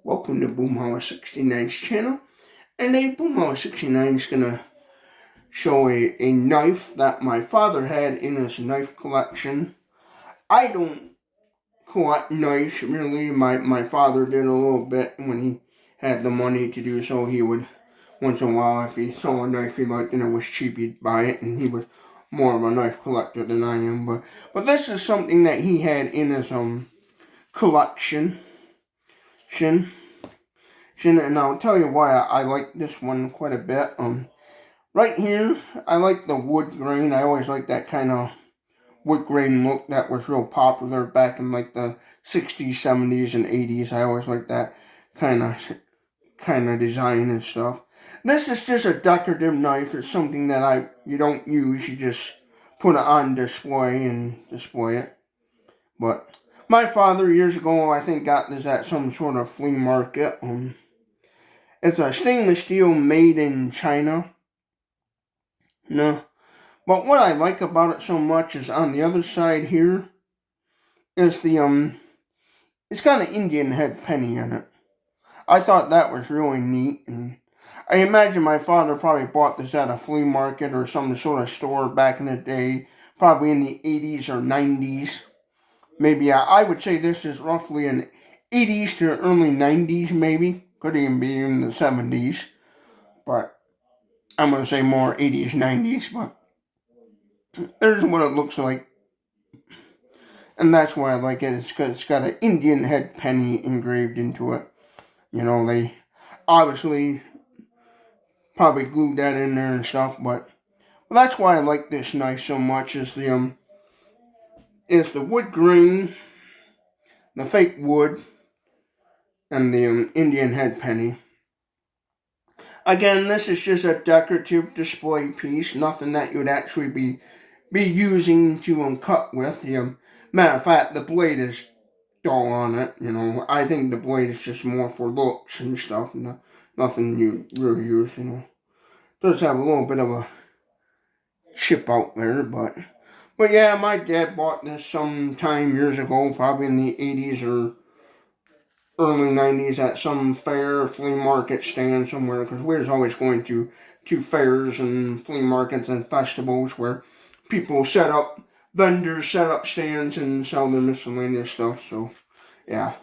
Welcome to Boomhauer69's channel. And today Boomhauer69 is going to show a knife that my father had in his knife collection. I don't collect knives really. My father did a little bit when he had the money to do so. He would, once in a while, if he saw a knife he liked and it was cheap, he'd buy it. And he was more of a knife collector than I am. But this is something that he had in his collection. And I'll tell you why I like this one quite a bit. Right here, I like the wood grain. I always like that kind of wood grain look that was real popular back in like the 60s, 70s, and 80s. I always like that kind of design and stuff. This is just a decorative knife. It's something that you don't use. You just put it on display and display it. But my father years ago, I think, got this at some sort of flea market. It's a stainless steel made in China. No. But what I like about it so much is on the other side here is it's got an Indian head penny in it. I thought that was really neat, and I imagine my father probably bought this at a flea market or some sort of store back in the day, probably in the 80s or 90s. Maybe I would say this is roughly an 80s to early 90s maybe. Could even be in the 70s. But I'm going to say more 80s, 90s, but there's what it looks like. And that's why I like it. It's got an Indian head penny engraved into it. You know, they obviously probably glued that in there and stuff, but that's why I like this knife so much is the wood grain, the fake wood, and the Indian head penny. Again, this is just a decorative display piece, nothing that you'd actually be using to cut with. Matter of fact, the blade is dull on it. You know, I think the blade is just more for looks and stuff. Nothing you really use. You know, does have a little bit of a chip out there, but yeah, my dad bought this some time years ago, probably in the 80s or early 90s at some fair flea market stand somewhere, because we was always going to fairs and flea markets and festivals where people vendors set up stands and sell their miscellaneous stuff. So yeah,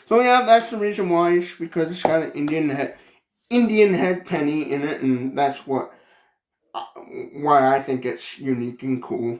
that's the reason why. It's because it's got an Indian head penny in it, and that's why I think it's unique and cool.